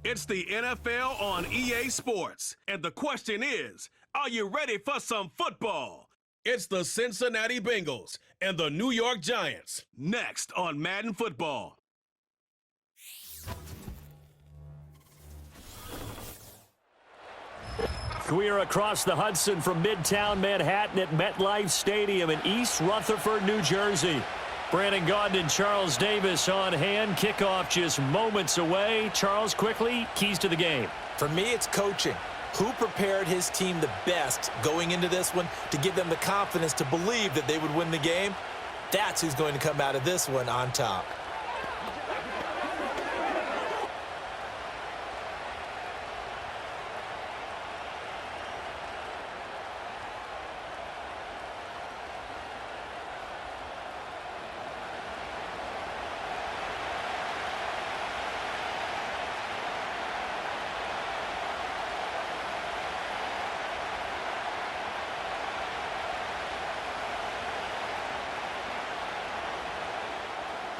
It's the NFL on EA Sports. And the question is, are you ready for some football? It's the Cincinnati Bengals and the New York Giants. Next on Madden Football. We are across the Hudson from Midtown Manhattan at MetLife Stadium in East Rutherford, New Jersey. Brandon Gaudin and Charles Davis on hand. Kickoff just moments away. Charles, quickly, keys to the game. For me, it's coaching. Who prepared his team the best going into this one to give them the confidence to believe that they would win the game? That's who's going to come out of this one on top.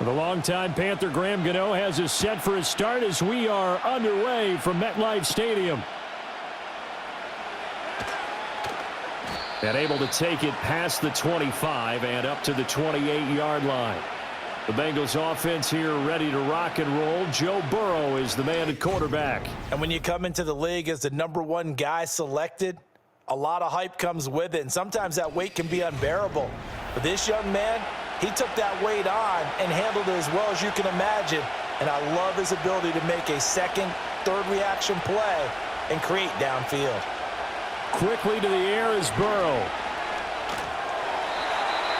The longtime Panther Graham Gano has us set for his start as we are underway from MetLife Stadium. And able to take it past the 25 and up to the 28-yard line. The Bengals offense here ready to rock and roll. Joe Burrow is the man at quarterback. And when you come into the league as the #1 guy selected, a lot of hype comes with it. And sometimes that weight can be unbearable. But this young man, he took that weight on and handled it as well as you can imagine. And I love his ability to make a second, third reaction play and create downfield. Quickly to the air is Burrow.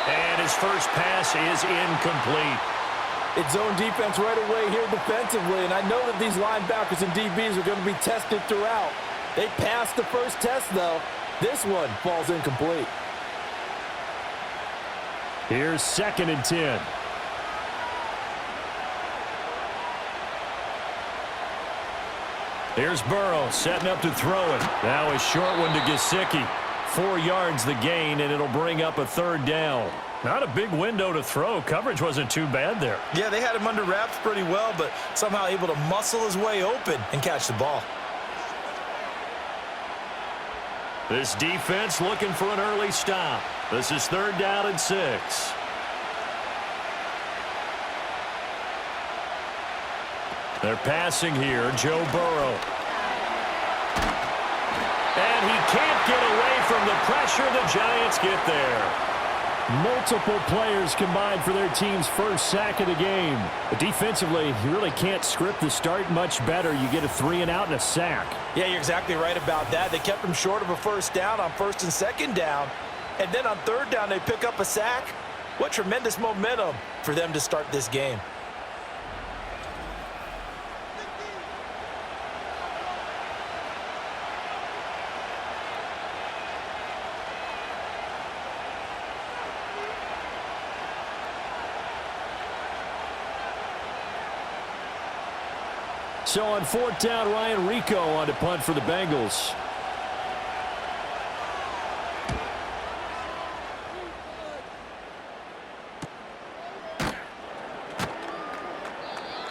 And his first pass is incomplete. It's zone defense right away here defensively. And I know that these linebackers and DBs are going to be tested throughout. They passed the first test, though. This one falls incomplete. Here's 2nd and 10. Here's Burrow setting up to throw it. Now a short one to Gesicki. 4 yards the gain, and it'll bring up a 3rd down. Not a big window to throw. Coverage wasn't too bad there. Yeah, they had him under wraps pretty well, but somehow able to muscle his way open and catch the ball. This defense looking for an early stop. This is 3rd down and 6. They're passing here, Joe Burrow. And he can't get away from the pressure. The Giants get there. Multiple players combined for their team's first sack of the game. But defensively, you really can't script the start much better. You get a 3 and out and a sack. Yeah, you're exactly right about that. They kept him short of a 1st down on 1st and 2nd down. And then on 3rd down, they pick up a sack. What tremendous momentum for them to start this game. So on 4th down, Ryan Rico on to punt for the Bengals.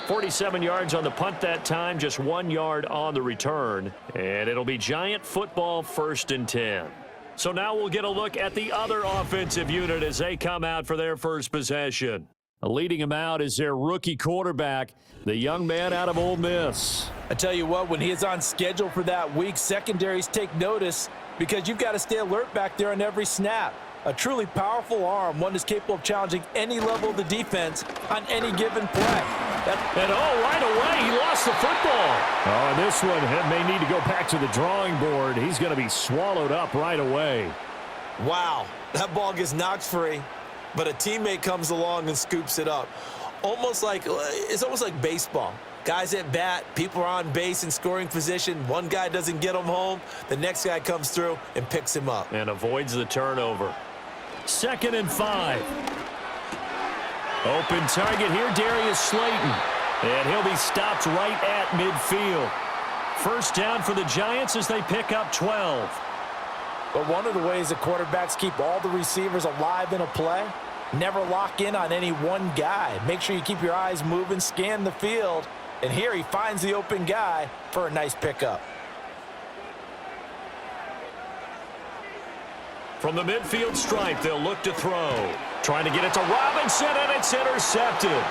"47 yards on the punt that time, just 1 yard on the return. And it'll be Giant football 1st and 10. So now we'll get a look at the other offensive unit as they come out for their first possession. Leading him out is their rookie quarterback, the young man out of Ole Miss. I tell you what, when he is on schedule for that week, secondaries take notice because you've got to stay alert back there on every snap. A truly powerful arm, one that's capable of challenging any level of the defense on any given play. And right away, he lost the football. Oh, this one may need to go back to the drawing board. He's going to be swallowed up right away. Wow, that ball gets knocked free, but a teammate comes along and scoops it up. It's almost like baseball. Guys at bat, people are on base in scoring position. One guy doesn't get him home. The next guy comes through and picks him up. And avoids the turnover. 2nd and 5. Open target here, Darius Slayton. And he'll be stopped right at midfield. 1st down for the Giants as they pick up 12. But one of the ways that quarterbacks keep all the receivers alive in a play, never lock in on any one guy. Make sure you keep your eyes moving, scan the field, And here he finds the open guy for a nice pickup. From the midfield stripe, they'll look to throw. Trying to get it to Robinson, and it's intercepted.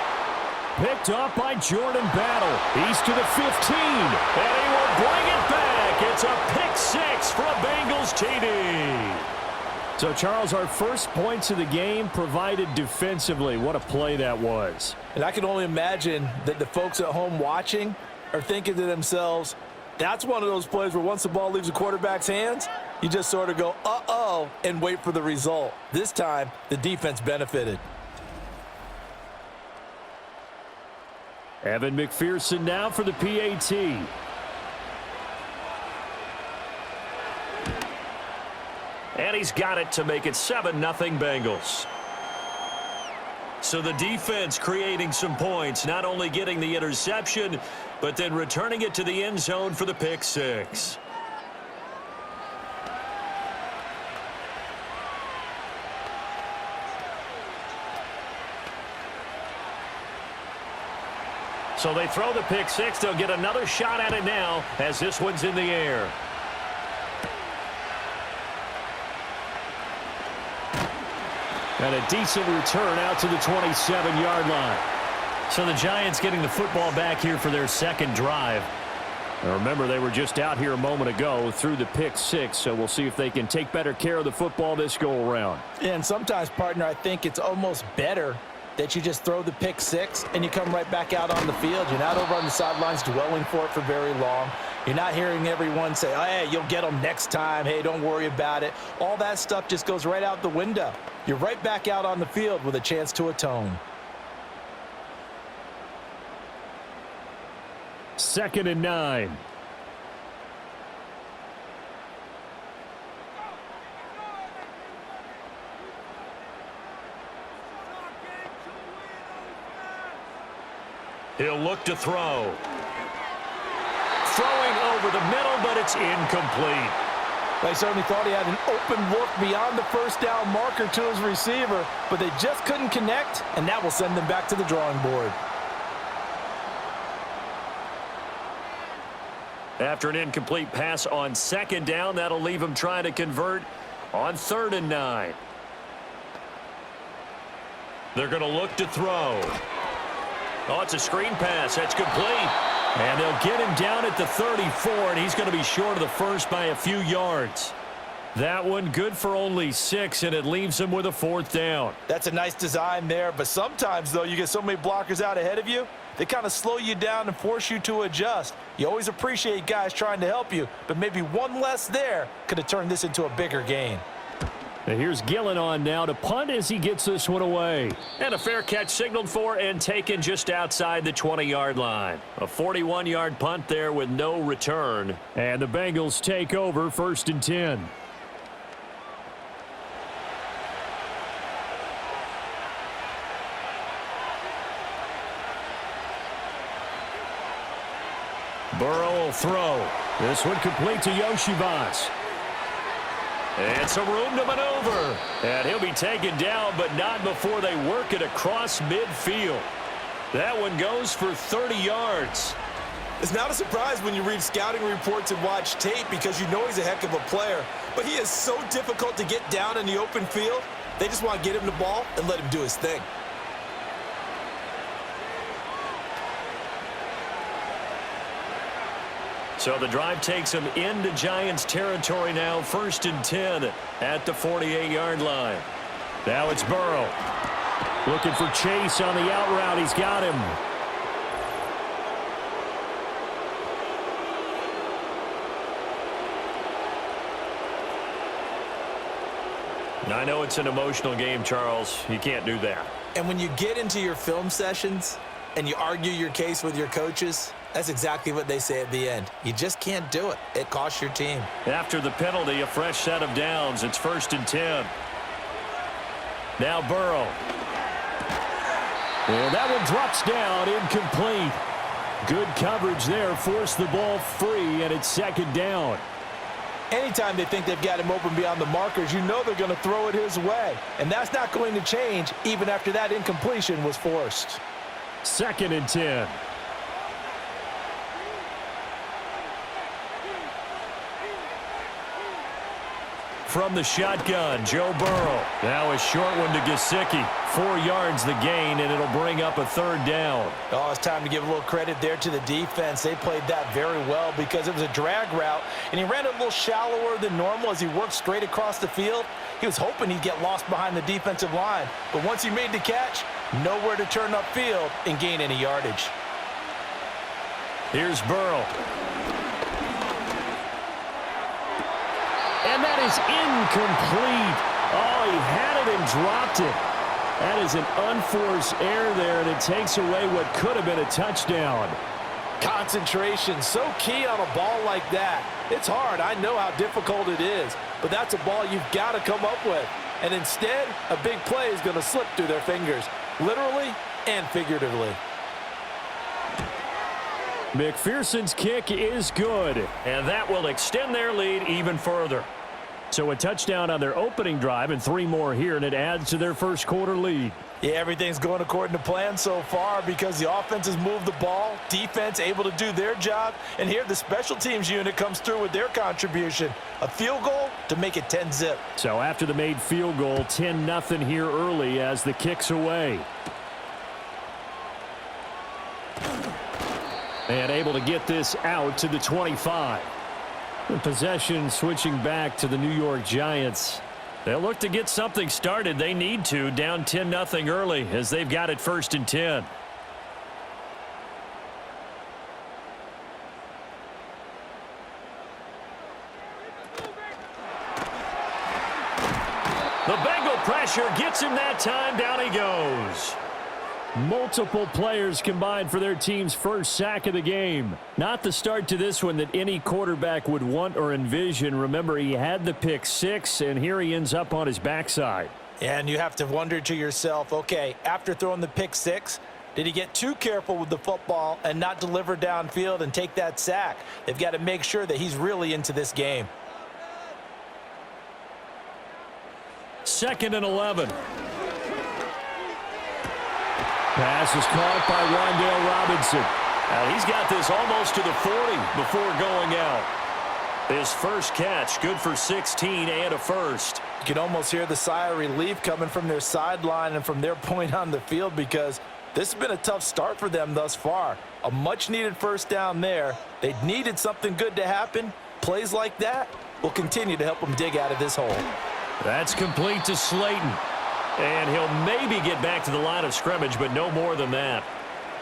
Picked up by Jordan Battle. He's to the 15, and he will bring it back. It's a pick six for a Bengals TD. So, Charles, our first points of the game provided defensively. What a play that was. And I can only imagine that the folks at home watching are thinking to themselves, that's one of those plays where once the ball leaves the quarterback's hands, you just sort of go, uh-oh, and wait for the result. This time, the defense benefited. Evan McPherson now for the PAT. And he's got it to make it 7-0 Bengals. So the defense creating some points, not only getting the interception, but then returning it to the end zone for the pick six. So they throw the pick six. They'll get another shot at it now as this one's in the air. And a decent return out to the 27-yard line. So the Giants getting the football back here for their second drive. Now remember, they were just out here a moment ago through the pick six, so we'll see if they can take better care of the football this go-around. And sometimes, partner, I think it's almost better that you just throw the pick six and you come right back out on the field. You're not over on the sidelines dwelling for it for very long. You're not hearing everyone say, oh, hey, you'll get them next time. Hey, don't worry about it. All that stuff just goes right out the window. You're right back out on the field with a chance to atone. 2nd and 9. He'll look to throw. Throwing over the middle, but it's incomplete. They certainly thought he had an open look beyond the first down marker to his receiver, but they just couldn't connect, and that will send them back to the drawing board. After an incomplete pass on 2nd down, that'll leave him trying to convert on 3rd and 9. They're going to look to throw. Oh, it's a screen pass. That's complete. And they'll get him down at the 34, and he's going to be short of the first by a few yards. That one good for only 6, and it leaves him with a 4th down. That's a nice design there, but sometimes, though, you get so many blockers out ahead of you, they kind of slow you down and force you to adjust. You always appreciate guys trying to help you, but maybe one less there could have turned this into a bigger gain. And here's Gillen on now to punt as he gets this one away. And a fair catch signaled for and taken just outside the 20-yard line. A 41-yard punt there with no return. And the Bengals take over 1st and 10. Burrow will throw. This one complete to Yoshivas. And some room to maneuver. And he'll be taken down, but not before they work it across midfield. That one goes for 30 yards. It's not a surprise when you read scouting reports and watch tape because you know he's a heck of a player. But he is so difficult to get down in the open field. They just want to get him the ball and let him do his thing. So the drive takes him into Giants territory now. 1st and 10 at the 48-yard line. Now it's Burrow. Looking for Chase on the out route. He's got him. I know it's an emotional game, Charles. You can't do that. And when you get into your film sessions and you argue your case with your coaches, that's exactly what they say at the end. You just can't do it. It costs your team. After the penalty, a fresh set of downs. It's 1st and 10. Now Burrow. And that one drops down, incomplete. Good coverage there, forced the ball free, and it's 2nd down. Anytime they think they've got him open beyond the markers, you know they're going to throw it his way. And that's not going to change even after that incompletion was forced. 2nd and 10. from the shotgun. Joe Burrow. Now a short one to Gesicki. 4 yards the gain, and it'll bring up a 3rd down. Oh, it's time to give a little credit there to the defense. They played that very well because it was a drag route, and he ran a little shallower than normal as he worked straight across the field. He was hoping he'd get lost behind the defensive line, but once he made the catch, nowhere to turn upfield and gain any yardage. Here's Burrow. And that is incomplete. Oh, he had it and dropped it. That is an unforced error there, and it takes away what could have been a touchdown. Concentration, so key on a ball like that. It's hard. I know how difficult it is, but that's a ball you've got to come up with. And instead, a big play is going to slip through their fingers, literally and figuratively. McPherson's kick is good, and that will extend their lead even further. So a touchdown on their opening drive and 3 more here, and it adds to their first quarter lead. Yeah, everything's going according to plan so far because the offense has moved the ball, defense able to do their job, and here the special teams unit comes through with their contribution. A field goal to make it 10-zip. So after the made field goal, 10-0 here early as the kick's away. And able to get this out to the 25. The possession switching back to the New York Giants. They'll look to get something started. They need to, down 10-0 early as they've got it 1st and 10. The Bengal pressure gets him that time. Down he goes. Multiple players combined for their team's first sack of the game. Not the start to this one that any quarterback would want or envision. Remember, he had the pick 6, and here he ends up on his backside. And you have to wonder to yourself, okay, after throwing the pick 6, did he get too careful with the football and not deliver downfield and take that sack? They've got to make sure that he's really into this game. 2nd and 11. Pass is caught by Wan'Dale Robinson. Now he's got this almost to the 40 before going out. His first catch, good for 16 and a first. You can almost hear the sigh of relief coming from their sideline and from their point on the field because this has been a tough start for them thus far. A much-needed first down there. They needed something good to happen. Plays like that will continue to help them dig out of this hole. That's complete to Slayton. And he'll maybe get back to the line of scrimmage, but no more than that.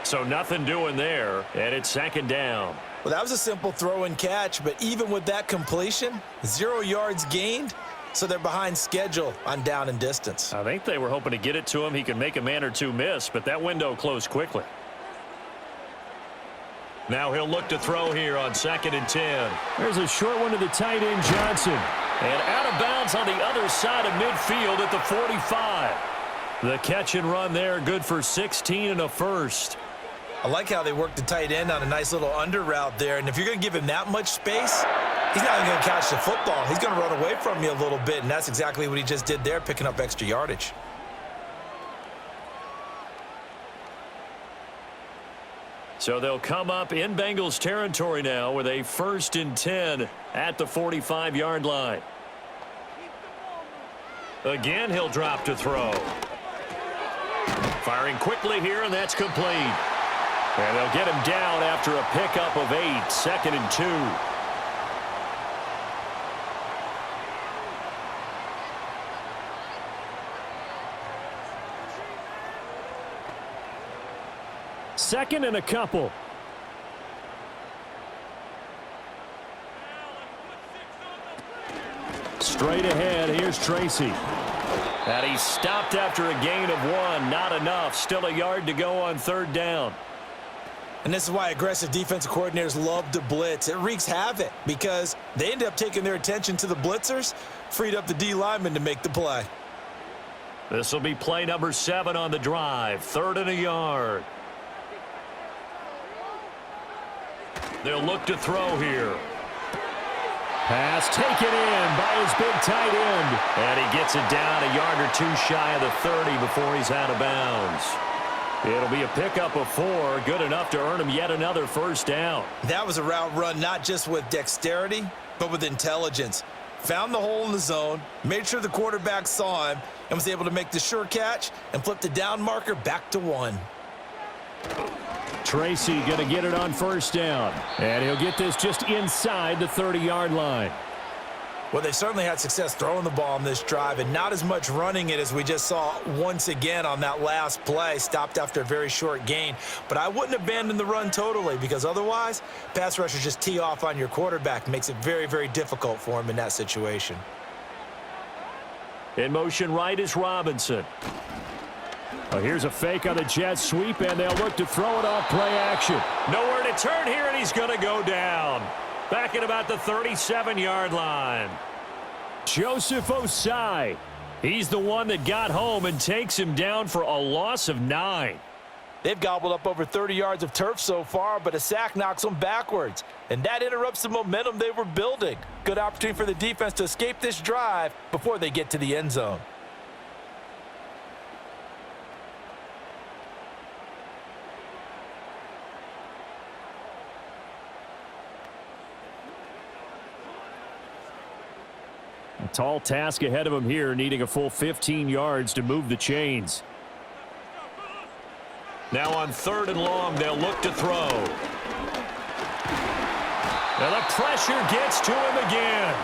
So nothing doing there, and it's 2nd down. Well, that was a simple throw and catch, but even with that completion, 0 yards gained, so they're behind schedule on down and distance. I think they were hoping to get it to him. He could make a man or two miss, but that window closed quickly. Now he'll look to throw here on 2nd and 10. There's a short one to the tight end, Johnson. And out of bounds on the other side of midfield at the 45. The catch and run there, good for 16 and a first. I like how they worked the tight end on a nice little under route there. And if you're going to give him that much space, he's not even going to catch the football. He's going to run away from you a little bit, and that's exactly what he just did there, picking up extra yardage. So they'll come up in Bengals territory now with a 1st and 10 at the 45-yard line. Again, he'll drop to throw. Firing quickly here, and that's complete. And they'll get him down after a pickup of 8, 2nd and 2. Second and a couple. Straight ahead, here's Tracy. And he's stopped after a gain of 1. Not enough. Still a yard to go on 3rd down. And this is why aggressive defensive coordinators love to blitz. It wreaks havoc because they end up taking their attention to the blitzers, freed up the D lineman to make the play. This will be play number 7 on the drive. 3rd and a yard. They'll look to throw here. Pass taken in by his big tight end. And he gets it down a yard or 2 shy of the 30 before he's out of bounds. It'll be a pickup of 4, good enough to earn him yet another first down. That was a route run not just with dexterity, but with intelligence. found the hole in the zone, made sure the quarterback saw him, and was able to make the sure catch and flip the down marker back to 1. Tracy going to get it on first down. And he'll get this just inside the 30-yard line. Well, they certainly had success throwing the ball on this drive and not as much running it as we just saw once again on that last play. Stopped after a very short gain. But I wouldn't abandon the run totally because otherwise, pass rushers just tee off on your quarterback. Makes it very, very difficult for him in that situation. In motion right is Robinson. Well, here's a fake on the jet sweep, and they'll look to throw it off play action. Nowhere to turn here, and he's going to go down. Back at about the 37-yard line. Joseph Osai. He's the one that got home and takes him down for a loss of 9. They've gobbled up over 30 yards of turf so far, but a sack knocks them backwards. And that interrupts the momentum they were building. Good opportunity for the defense to escape this drive before they get to the end zone. A tall task ahead of him here, needing a full 15 yards to move the chains. Now on 3rd and long, they'll look to throw. And the pressure gets to him again.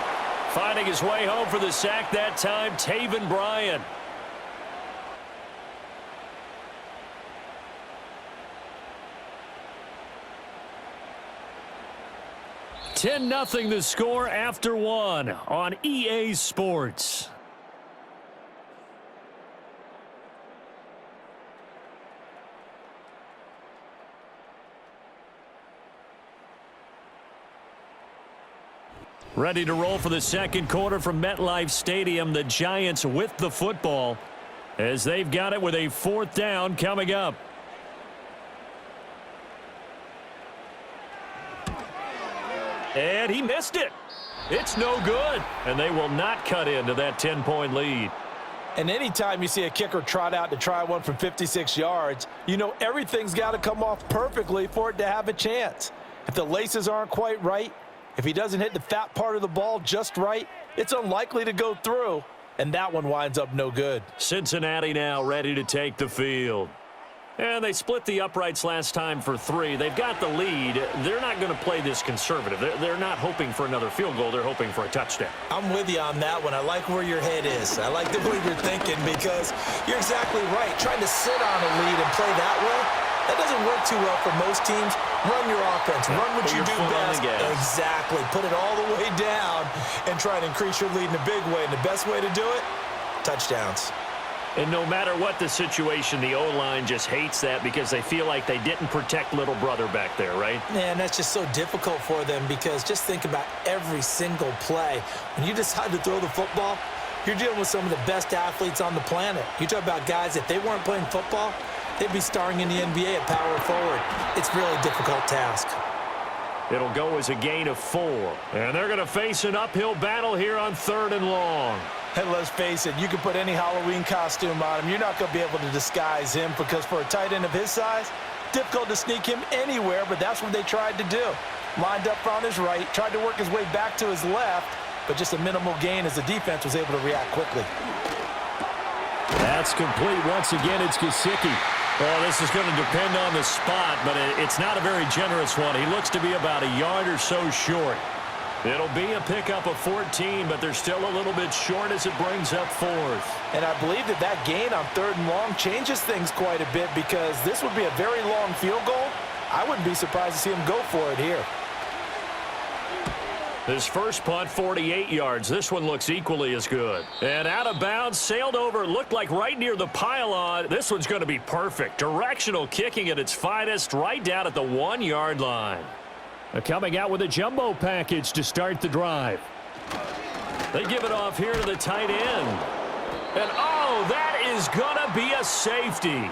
Finding his way home for the sack that time, Taven Bryan. $10-0 the score after 1 on EA Sports. Ready to roll for the second quarter from MetLife Stadium. The Giants with the football as they've got it with a 4th down coming up. And he missed it. It's no good. And they will not cut into that 10-point lead. And anytime you see a kicker trot out to try one from 56 yards, you know everything's got to come off perfectly for it to have a chance. If the laces aren't quite right, if he doesn't hit the fat part of the ball just right, it's unlikely to go through. And that one winds up no good. Cincinnati now ready to take the field. And they split the uprights last time for 3. They've got the lead. They're not going to play this conservative. They're not hoping for another field goal. They're hoping for a touchdown. I'm with you on that one. I like where your head is. I like the way you're thinking because you're exactly right. Trying to sit on a lead and play that way, that doesn't work too well for most teams. Run your offense. Run what you do best. Exactly. Put it all the way down and try to increase your lead in a big way. And the best way to do it, touchdowns. And no matter what the situation, the O-line just hates that because they feel like they didn't protect little brother back there, right? Man, that's just so difficult for them because just think about every single play. When you decide to throw the football, you're dealing with some of the best athletes on the planet. You talk about guys, if they weren't playing football, they'd be starring in the NBA at power forward. It's really a difficult task. It'll go as a gain of 4. And they're going to face an uphill battle here on 3rd and long. And let's face it, you can put any Halloween costume on him. You're not going to be able to disguise him because for a tight end of his size, difficult to sneak him anywhere, but that's what they tried to do. Lined up on his right, tried to work his way back to his left, but just a minimal gain as the defense was able to react quickly. That's complete. Once again, it's Gesicki. Well, this is going to depend on the spot, but it's not a very generous one. He looks to be about a yard or so short. It'll be a pickup of 14, but they're still a little bit short as it brings up 4th. And I believe that gain on 3rd and long changes things quite a bit because this would be a very long field goal. I wouldn't be surprised to see him go for it here. His first punt, 48 yards. This one looks equally as good. And out of bounds, sailed over, looked like right near the pylon. This one's going to be perfect. Directional kicking at its finest, right down at the 1-yard line. Coming out with a jumbo package to start the drive. They give it off here to the tight end. And, oh, that is going to be a safety.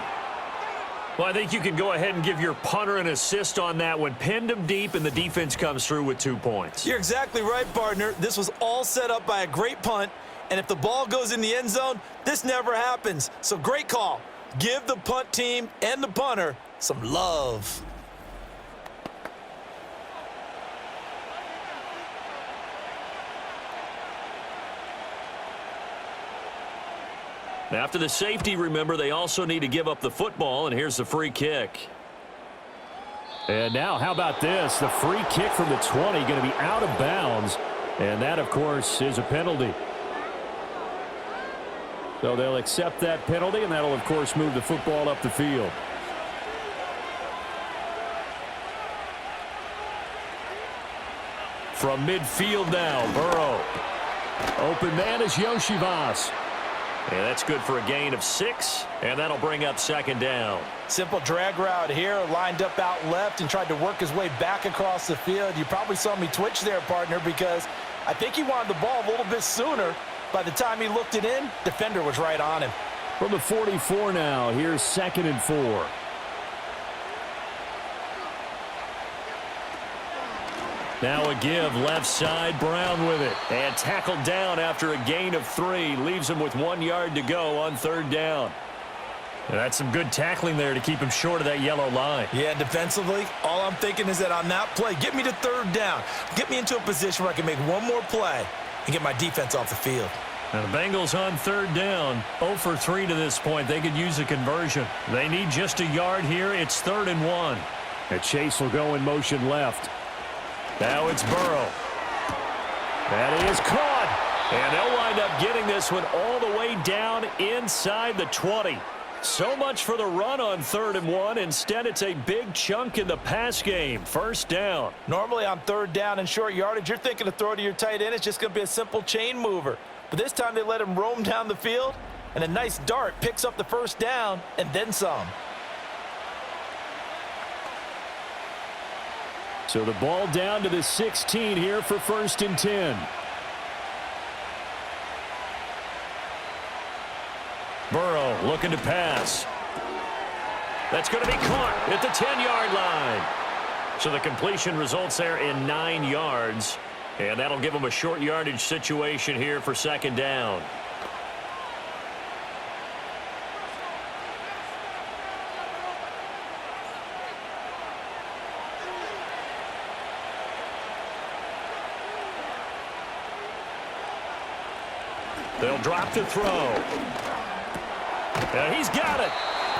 Well, I think you can go ahead and give your punter an assist on that one. Pinned him deep, and the defense comes through with 2 points. You're exactly right, partner. This was all set up by a great punt, and if the ball goes in the end zone, this never happens. So great call. Give the punt team and the punter some love. After the safety, remember, they also need to give up the football, and here's the free kick. And now, how about this? The free kick from the 20 going to be out of bounds. And that, of course, is a penalty. So they'll accept that penalty, and that'll, of course, move the football up the field. From midfield now, Burrow. Open man is Yoshivas. And that's good for a gain of 6, and that'll bring up second down. Simple drag route here, lined up out left and tried to work his way back across the field. You probably saw me twitch there, partner, because I think he wanted the ball a little bit sooner. By the time he looked it in, defender was right on him. From the 44 now, here's 2nd and 4. Now a give, left side, Brown with it. And tackled down after a gain of 3. Leaves him with 1 yard to go on 3rd down. And that's some good tackling there to keep him short of that yellow line. Yeah, defensively, all I'm thinking is that on that play, get me to 3rd down. Get me into a position where I can make one more play and get my defense off the field. Now the Bengals on 3rd down, 0 for 3 to this point. They could use a conversion. They need just a yard here. It's 3rd and 1. And Chase will go in motion left. Now it's Burrow. That is caught. And they'll wind up getting this one all the way down inside the 20. So much for the run on 3rd and 1. Instead, it's a big chunk in the pass game. 1st down. Normally on 3rd down and short yardage, you're thinking to throw to your tight end. It's just going to be a simple chain mover. But this time they let him roam down the field, and a nice dart picks up the 1st down and then some. So the ball down to the 16 here for 1st and 10. Burrow looking to pass. That's going to be caught at the 10-yard line. So the completion results there in 9 yards. And that'll give them a short yardage situation here for 2nd down. They'll drop the throw. And he's got it.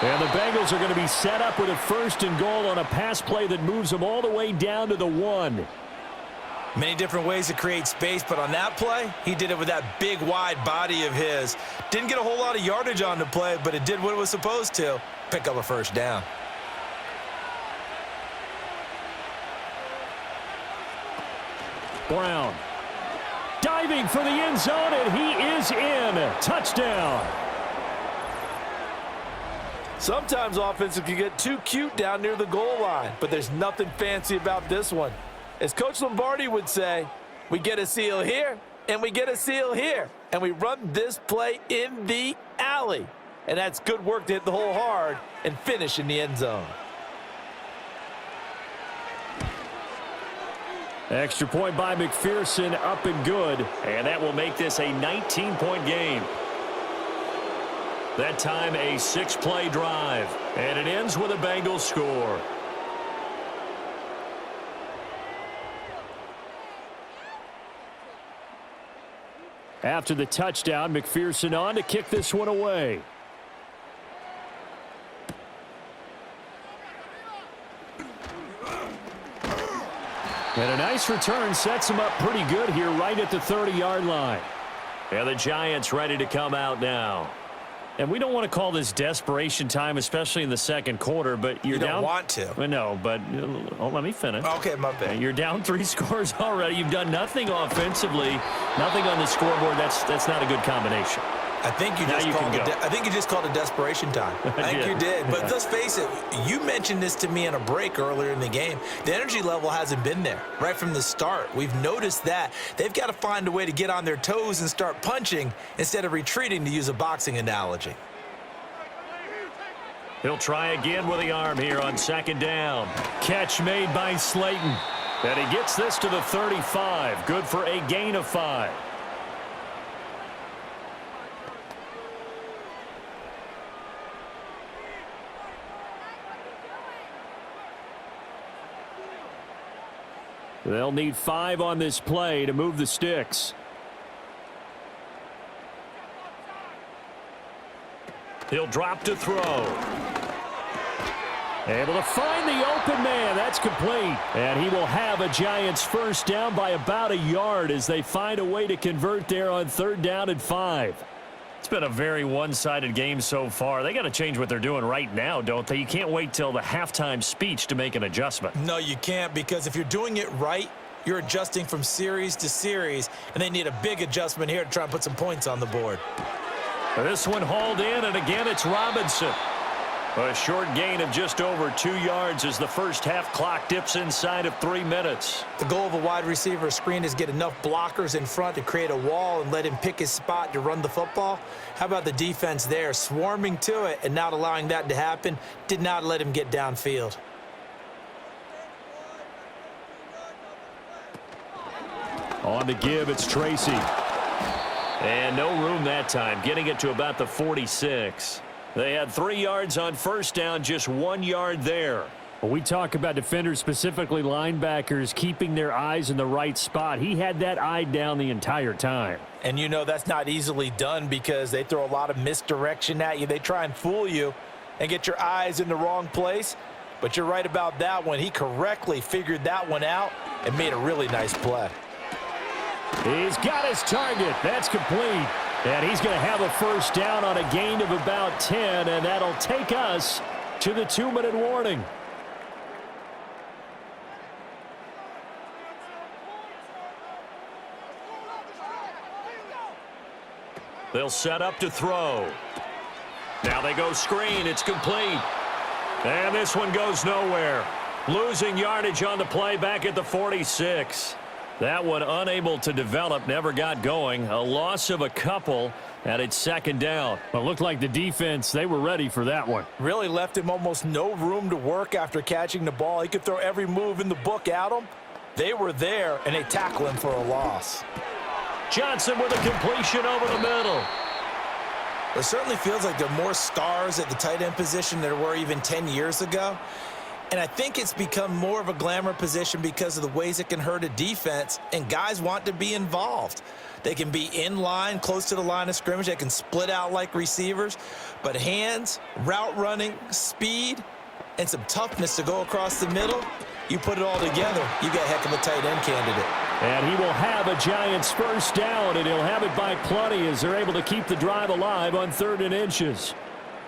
And the Bengals are going to be set up with a 1st and goal on a pass play that moves them all the way down to the 1. Many different ways to create space, but on that play, he did it with that big, wide body of his. Didn't get a whole lot of yardage on the play, but it did what it was supposed to, pick up a 1st down. Brown diving for the end zone, and he is in. Touchdown. Sometimes offenses can get too cute down near the goal line, but there's nothing fancy about this one. As Coach Lombardi would say, we get a seal here, and we get a seal here, and we run this play in the alley. And that's good work to hit the hole hard and finish in the end zone. Extra point by McPherson, up and good. And that will make this a 19-point game. That time a 6-play drive. And it ends with a Bengals score. After the touchdown, McPherson on to kick this one away. And a nice return sets him up pretty good here right at the 30-yard line. And the Giants ready to come out now. And we don't want to call this desperation time, especially in the 2nd quarter, but you're down. You don't want to. No, but let me finish. Okay, my bad. You're down 3 scores already. You've done nothing offensively, nothing on the scoreboard. That's not a good combination. I think you just called it desperation time. I think you did. But let's face it, you mentioned this to me in a break earlier in the game. The energy level hasn't been there right from the start. We've noticed that. They've got to find a way to get on their toes and start punching instead of retreating, to use a boxing analogy. He'll try again with the arm here on 2nd down. Catch made by Slayton. And he gets this to the 35. Good for a gain of 5. They'll need 5 on this play to move the sticks. He'll drop to throw. Able to find the open man. That's complete. And he will have a Giants first down by about a yard as they find a way to convert there on 3rd down and 5. It's been a very one-sided game so far. They got to change what they're doing right now, don't they? You can't wait till the halftime speech to make an adjustment. No, you can't, because if you're doing it right, you're adjusting from series to series, and they need a big adjustment here to try and put some points on the board. This one hauled in, and again it's Robinson. A short gain of just over 2 yards as the first half clock dips inside of 3 minutes. The goal of a wide receiver screen is get enough blockers in front to create a wall and let him pick his spot to run the football. How about the defense there, swarming to it and not allowing that to happen? Did not let him get downfield. On the give, it's Tracy. And no room that time, getting it to about the 46. They had 3 yards on first down, just 1 yard there. When we talk about defenders, specifically linebackers, keeping their eyes in the right spot, he had that eye down the entire time. And you know that's not easily done because they throw a lot of misdirection at you. They try and fool you and get your eyes in the wrong place. But you're right about that one. He correctly figured that one out and made a really nice play. He's got his target. That's complete. And he's going to have a first down on a gain of about 10, and that'll take us to the 2-minute warning. They'll set up to throw. Now they go screen. It's complete. And this one goes nowhere. Losing yardage on the play back at the 46. That one unable to develop, never got going. A loss of a couple, and it's 2nd down. Well, it looked like the defense, they were ready for that one. Really left him almost no room to work after catching the ball. He could throw every move in the book at him. They were there, and they tackle him for a loss. Johnson with a completion over the middle. It certainly feels like there are more stars at the tight end position than there were even 10 years ago. And I think it's become more of a glamour position because of the ways it can hurt a defense, and guys want to be involved. They can be in line, close to the line of scrimmage. They can split out like receivers. But hands, route running, speed, and some toughness to go across the middle, you put it all together, you got a heck of a tight end candidate. And he will have a Giants first down, and he'll have it by plenty as they're able to keep the drive alive on 3rd and inches.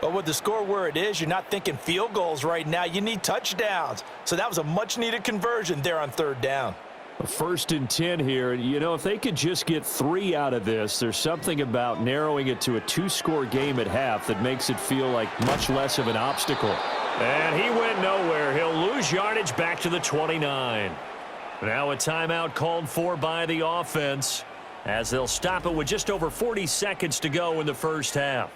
But with the score where it is, you're not thinking field goals right now. You need touchdowns. So that was a much-needed conversion there on 3rd down. A 1st and 10 here. You know, if they could just get 3 out of this, there's something about narrowing it to a 2-score game at half that makes it feel like much less of an obstacle. And he went nowhere. He'll lose yardage back to the 29. Now a timeout called for by the offense as they'll stop it with just over 40 seconds to go in the first half.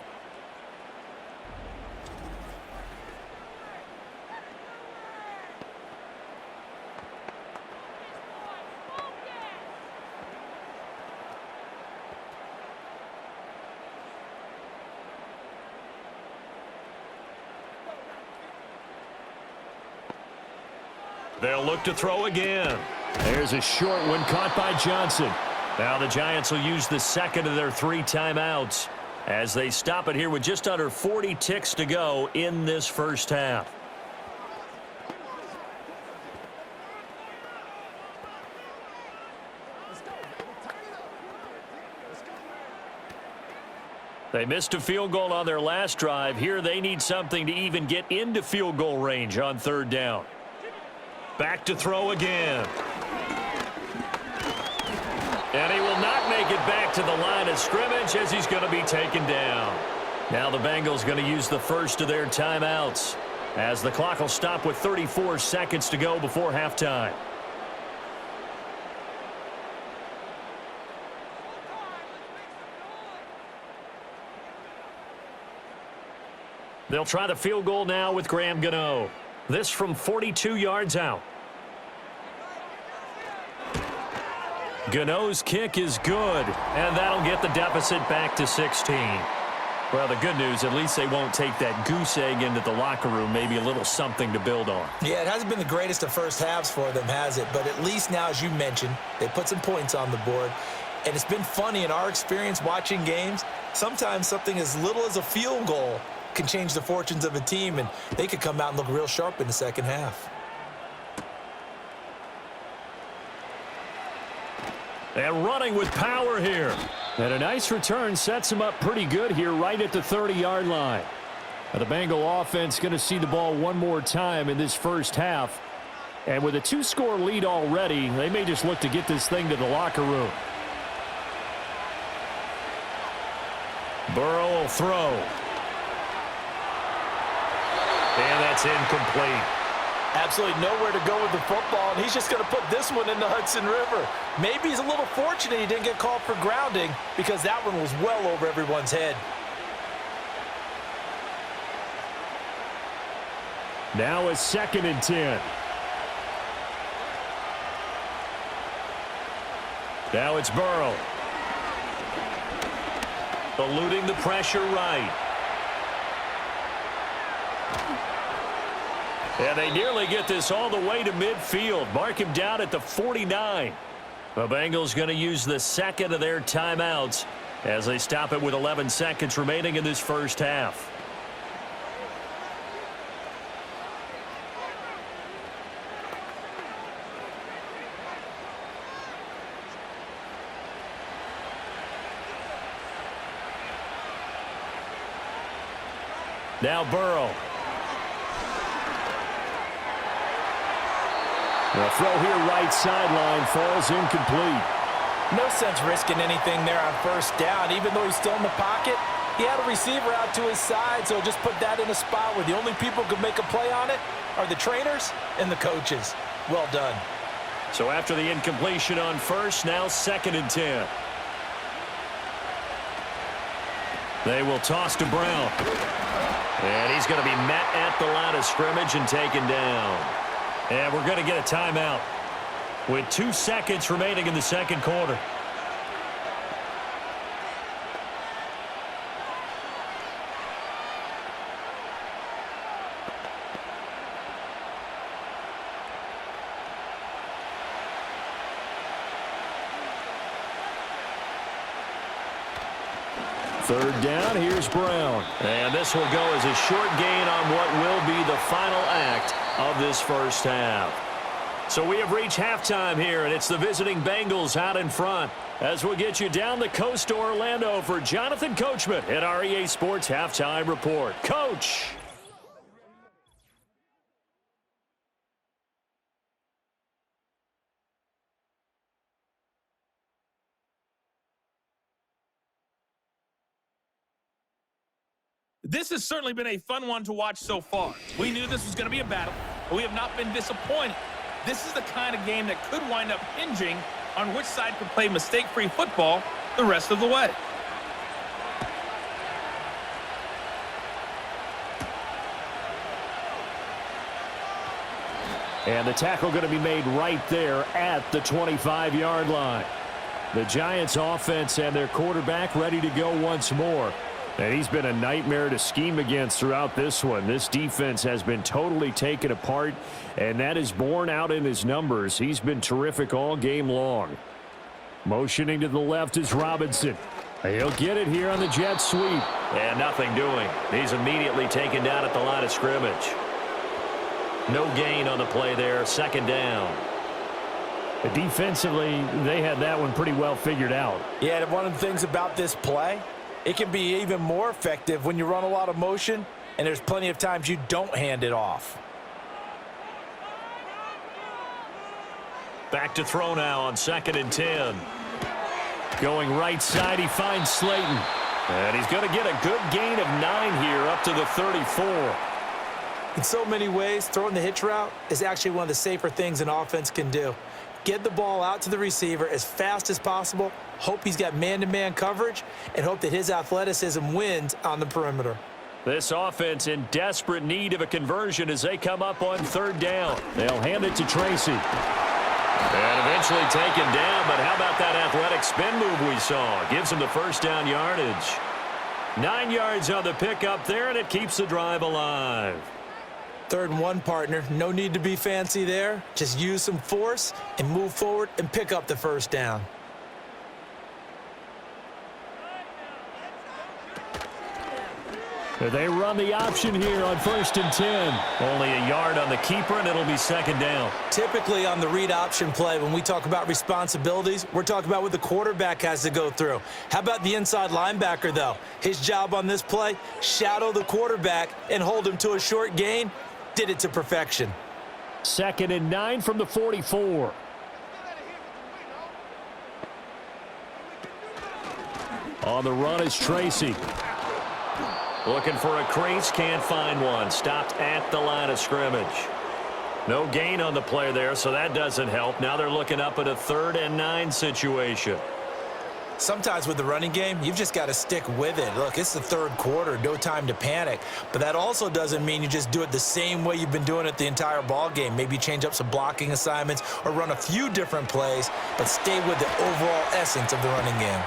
They'll look to throw again. There's a short one caught by Johnson. Now the Giants will use the 2nd of their 3 timeouts as they stop it here with just under 40 ticks to go in this first half. They missed a field goal on their last drive. Here they need something to even get into field goal range on 3rd down. Back to throw again. And he will not make it back to the line of scrimmage as he's going to be taken down. Now the Bengals going to use the first of their timeouts as the clock will stop with 34 seconds to go before halftime. They'll try the field goal now with Graham Gano. This from 42 yards out. Gano's kick is good, and that'll get the deficit back to 16. Well, the good news, at least they won't take that goose egg into the locker room, maybe a little something to build on. Yeah, it hasn't been the greatest of first halves for them, has it? But at least now, as you mentioned, they put some points on the board. And it's been funny in our experience watching games. Sometimes something as little as a field goal can change the fortunes of a team, and they could come out and look real sharp in the second half. And running with power here. And a nice return sets him up pretty good here right at the 30-yard line. Now the Bengal offense going to see the ball one more time in this first half. And with a 2-score lead already, they may just look to get this thing to the locker room. Burrow will throw. And that's incomplete. Absolutely nowhere to go with the football, and he's just going to put this one in the Hudson River. Maybe he's a little fortunate he didn't get called for grounding because that one was well over everyone's head. Now it's 2nd and 10. Now it's Burrow. Eluding the pressure right. And they nearly get this all the way to midfield. Mark him down at the 49. The Bengals going to use the second of their timeouts as they stop it with 11 seconds remaining in this first half. Now Burrow. The throw here right sideline falls incomplete. No sense risking anything there on first down. Even though he's still in the pocket, he had a receiver out to his side, so just put that in a spot where the only people who can make a play on it are the trainers and the coaches. Well done. So after the incompletion on first, now 2nd and 10. They will toss to Brown. And he's going to be met at the line of scrimmage and taken down. And we're going to get a timeout with 2 seconds remaining in the second quarter. Third down, here's Brown. And this will go as a short gain on what will be the final act of this first half. So we have reached halftime here, and it's the visiting Bengals out in front. As we'll get you down the coast to Orlando for Jonathan Coachman at our EA Sports Halftime Report. Coach. This has certainly been a fun one to watch so far. We knew this was going to be a battle, but we have not been disappointed. This is the kind of game that could wind up hinging on which side can play mistake-free football the rest of the way. And the tackle going to be made right there at the 25-yard line. The Giants offense and their quarterback ready to go once more. And he's been a nightmare to scheme against throughout this one. This defense has been totally taken apart, and that is borne out in his numbers. He's been terrific all game long. Motioning to the left is Robinson. He'll get it here on the jet sweep. And nothing doing. He's immediately taken down at the line of scrimmage. No gain on the play there. Second down. Defensively, they had that one pretty well figured out. Yeah, and one of the things about this play, it can be even more effective when you run a lot of motion, and there's plenty of times you don't hand it off. Back to throw now on 2nd and 10. Going right side, he finds Slayton. And he's going to get a good gain of 9 here up to the 34. In so many ways, throwing the hitch route is actually one of the safer things an offense can do. Get the ball out to the receiver as fast as possible, hope he's got man-to-man coverage, and hope that his athleticism wins on the perimeter. This offense in desperate need of a conversion as they come up on 3rd down. They'll hand it to Tracy. And eventually taken down, but how about that athletic spin move we saw? Gives him the first down yardage. 9 yards on the pickup there, and it keeps the drive alive. 3rd and 1, partner. No need to be fancy there. Just use some force and move forward and pick up the first down. They run the option here on 1st and 10. Only a yard on the keeper, and it'll be 2nd down. Typically on the read option play, when we talk about responsibilities, we're talking about what the quarterback has to go through. How about the inside linebacker, though? His job on this play, shadow the quarterback and hold him to a short gain. Did it to perfection. 2nd and 9 from the 44. On the run is Tracy. Looking for a crease, can't find one. Stopped at the line of scrimmage. No gain on the play there, so that doesn't help. Now they're looking up at a 3rd and 9 situation. Sometimes with the running game, you've just got to stick with it. Look, it's the 3rd quarter, no time to panic. But that also doesn't mean you just do it the same way you've been doing it the entire ball game. Maybe change up some blocking assignments or run a few different plays, but stay with the overall essence of the running game.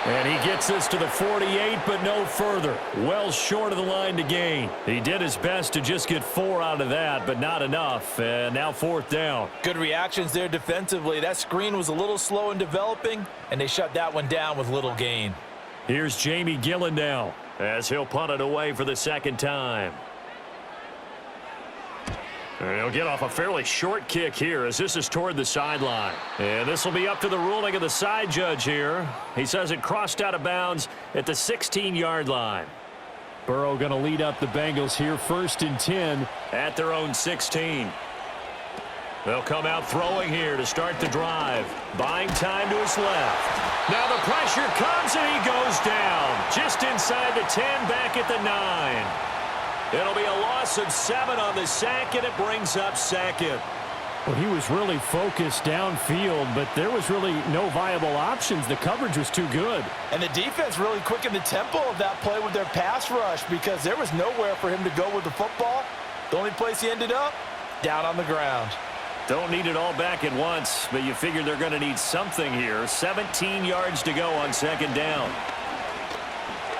And he gets this to the 48, but no further. Well short of the line to gain. He did his best to just get 4 out of that, but not enough. And now 4th down. Good reactions there defensively. That screen was a little slow in developing, and they shut that one down with little gain. Here's Jamie Gillen now, as he'll punt it away for the 2nd time. And he'll get off a fairly short kick here as this is toward the sideline. And this will be up to the ruling of the side judge here. He says it crossed out of bounds at the 16-yard line. Burrow going to lead up the Bengals here, 1st and 10. At their own 16. They'll come out throwing here to start the drive. Buying time to his left. Now the pressure comes and he goes down. Just inside the 10, back at the 9. It'll be a loss of 7 on the sack, and it brings up 2nd. Well, he was really focused downfield, but there was really no viable options. The coverage was too good. And the defense really quickened the tempo of that play with their pass rush because there was nowhere for him to go with the football. The only place he ended up, down on the ground. Don't need it all back at once, but you figure they're going to need something here. 17 yards to go on 2nd down.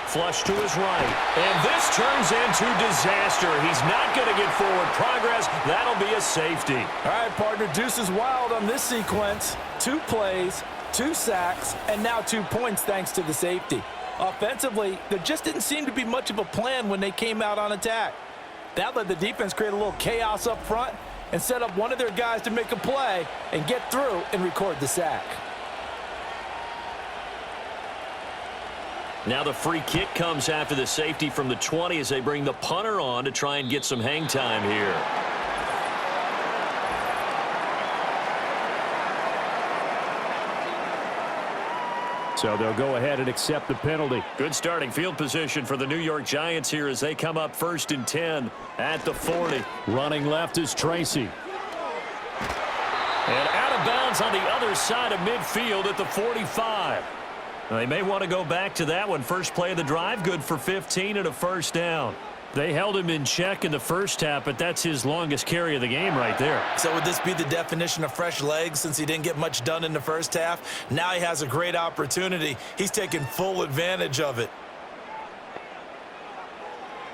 Flush to his right. And this turns into disaster. He's not going to get forward progress. That'll be a safety. All right, partner, deuce is wild on this sequence. 2 plays, 2 sacks, and now 2 points thanks to the safety. Offensively, there just didn't seem to be much of a plan when they came out on attack. That let the defense create a little chaos up front and set up one of their guys to make a play and get through and record the sack. Now the free kick comes after the safety from the 20 as they bring the punter on to try and get some hang time here. So they'll go ahead and accept the penalty. Good starting field position for the New York Giants here as they come up 1st and 10 at the 40. Running left is Tracy. And out of bounds on the other side of midfield at the 45. They may want to go back to that one. First play of the drive, good for 15 and a 1st down. They held him in check in the first half, but that's his longest carry of the game right there. So would this be the definition of fresh legs since he didn't get much done in the first half? Now he has a great opportunity. He's taking full advantage of it.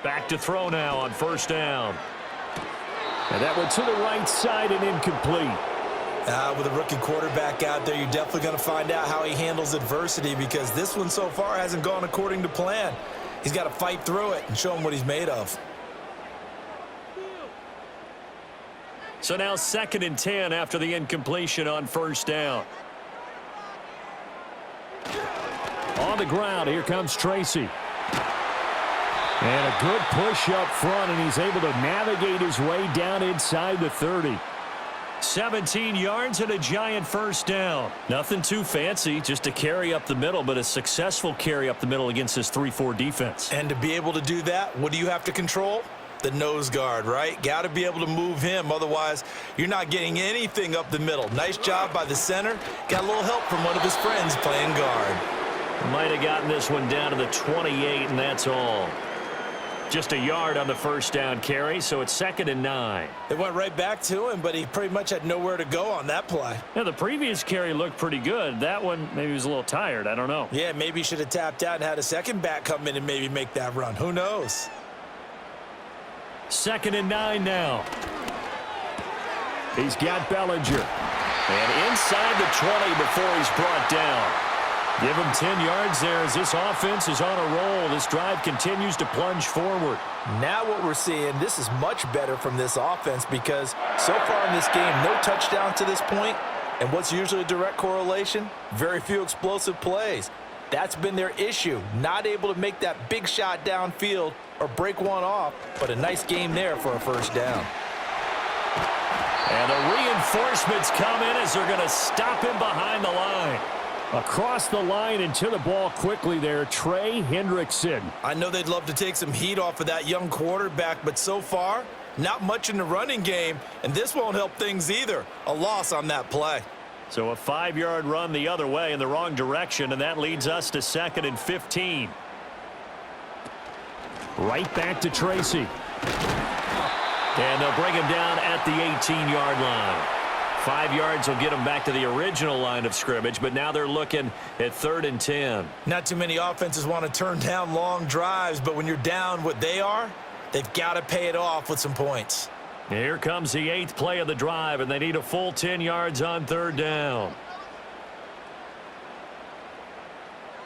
Back to throw now on 1st down. And that one to the right side and incomplete. With a rookie quarterback out there, you're definitely going to find out how he handles adversity because this one so far hasn't gone according to plan. He's got to fight through it and show him what he's made of. So now 2nd and 10 after the incompletion on 1st down. On the ground, here comes Tracy. And a good push up front, and he's able to navigate his way down inside the 30. 17 yards and a giant 1st down. Nothing too fancy, just a carry up the middle, but a successful carry up the middle against this 3-4 defense. And to be able to do that, what do you have to control? The nose guard, right? Got to be able to move him. Otherwise, you're not getting anything up the middle. Nice job by the center. Got a little help from one of his friends playing guard. Might have gotten this one down to the 28, and that's all. Just a yard on the 1st down carry, so it's 2nd and 9. It went right back to him, but he pretty much had nowhere to go on that play. Yeah, the previous carry looked pretty good. That one, maybe he was a little tired. I don't know. Yeah, maybe he should have tapped out and had a second back come in and maybe make that run. Who knows? 2nd and 9 now. He's got Bellinger. And inside the 20 before he's brought down. Give him 10 yards there as this offense is on a roll. This drive continues to plunge forward. Now what we're seeing, this is much better from this offense because so far in this game, no touchdown to this point. And what's usually a direct correlation? Very few explosive plays. That's been their issue, not able to make that big shot downfield or break one off, but a nice game there for a first down. And the reinforcements come in as they're going to stop him behind the line. Across the line and to the ball quickly there, Trey Hendrickson. I know they'd love to take some heat off of that young quarterback, but so far, not much in the running game, and this won't help things either. A loss on that play. So a 5-yard run the other way in the wrong direction, and that leads us to 2nd and 15. Right back to Tracy. And they'll bring him down at the 18-yard line. 5 yards will get them back to the original line of scrimmage, but now they're looking at 3rd and 10. Not too many offenses want to turn down long drives, but when you're down what they are, they've got to pay it off with some points. Here comes the 8th play of the drive, and they need a full 10 yards on 3rd down.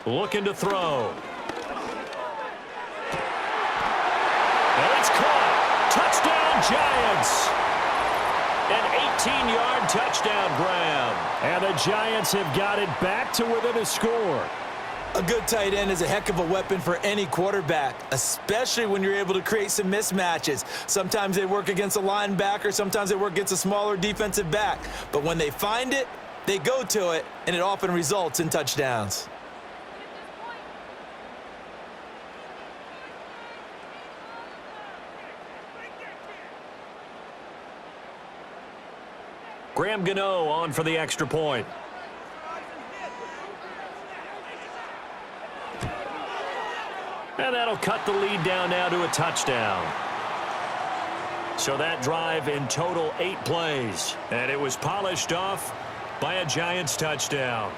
Looking to throw. And it's caught. Touchdown, Giants. An 18-yard touchdown grab. And the Giants have got it back to within a score. A good tight end is a heck of a weapon for any quarterback, especially when you're able to create some mismatches. Sometimes they work against a linebacker, sometimes they work against a smaller defensive back. But when they find it, they go to it, and it often results in touchdowns. Graham Gano on for the extra point. And that'll cut the lead down now to a touchdown. So that drive in total 8 plays. And it was polished off by a Giants touchdown.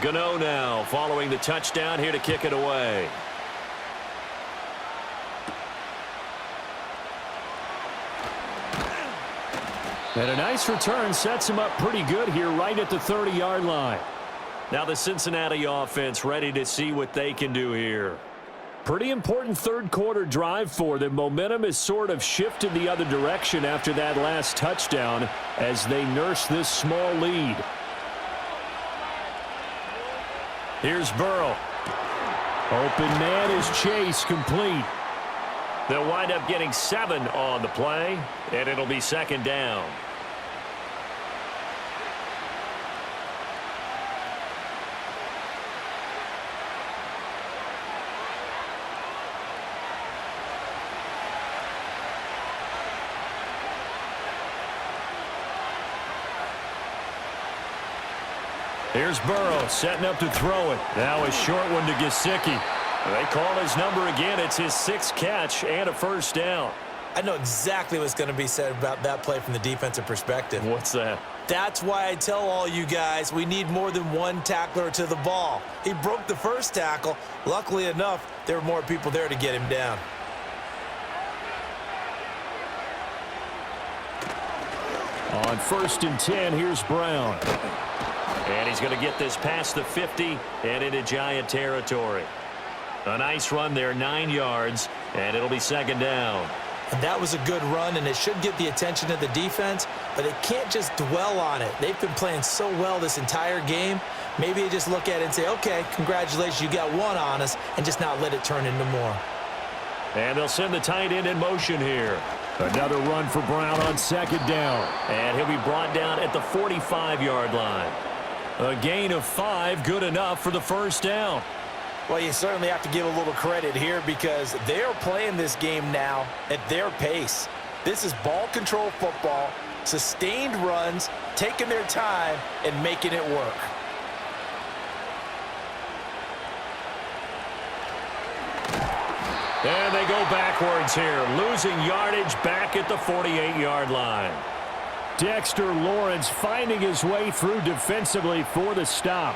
Gano now following the touchdown here to kick it away. And a nice return sets him up pretty good here right at the 30-yard line. Now the Cincinnati offense ready to see what they can do here. Pretty important third-quarter drive for them. Momentum has sort of shifted the other direction after that last touchdown as they nurse this small lead. Here's Burrow. Open man is Chase, complete. They'll wind up getting 7 on the play, and it'll be 2nd down. Here's Burrow setting up to throw it. Now a short one to Gesicki. They call his number again. It's his 6th catch and a first down. I know exactly what's going to be said about that play from the defensive perspective. What's that? That's why I tell all you guys we need more than one tackler to the ball. He broke the first tackle. Luckily enough, there were more people there to get him down. On 1st and 10, here's Brown. And he's going to get this past the 50 and into Giant territory. A nice run there, 9 yards, and it'll be 2nd down. And that was a good run, and it should get the attention of the defense, but they can't just dwell on it. They've been playing so well this entire game. Maybe they just look at it and say, okay, congratulations, you got 1 on us, and just not let it turn into more. And they'll send the tight end in motion here. Another run for Brown on 2nd down. And he'll be brought down at the 45-yard line. A gain of 5, good enough for the first down. Well, you certainly have to give a little credit here because they are playing this game now at their pace. This is ball control football, sustained runs, taking their time, and making it work. And they go backwards here, losing yardage back at the 48-yard line. Dexter Lawrence finding his way through defensively for the stop.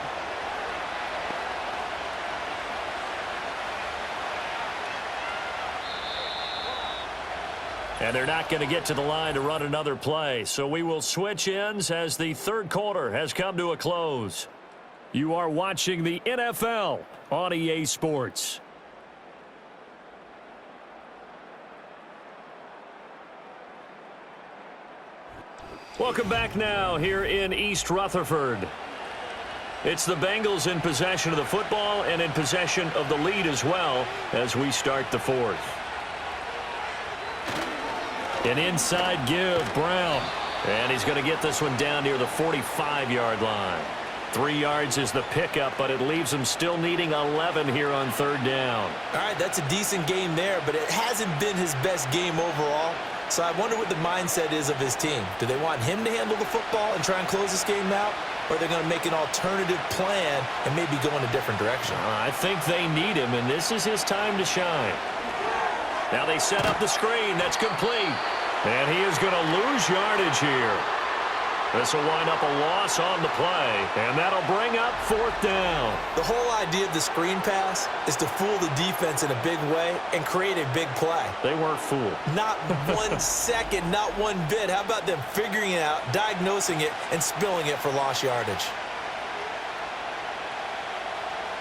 And they're not going to get to the line to run another play. So we will switch ends as the third quarter has come to a close. You are watching the NFL on EA Sports. Welcome back now here in East Rutherford. It's the Bengals in possession of the football and in possession of the lead as well as we start the fourth. An inside give, Brown. And he's going to get this one down near the 45-yard line. 3 yards is the pickup, but it leaves him still needing 11 here on third down. All right, that's a decent game there, but it hasn't been his best game overall. So I wonder what the mindset is of his team. Do they want him to handle the football and try and close this game out? Or are they going to make an alternative plan and maybe go in a different direction? I think they need him, and this is his time to shine. Now they set up the screen. That's complete. And he is going to lose yardage here. This will wind up a loss on the play, and that'll bring up fourth down. The whole idea of the screen pass is to fool the defense in a big way and create a big play. They weren't fooled. Not 1 second, not one bit. How about them figuring it out, diagnosing it, and spilling it for lost yardage?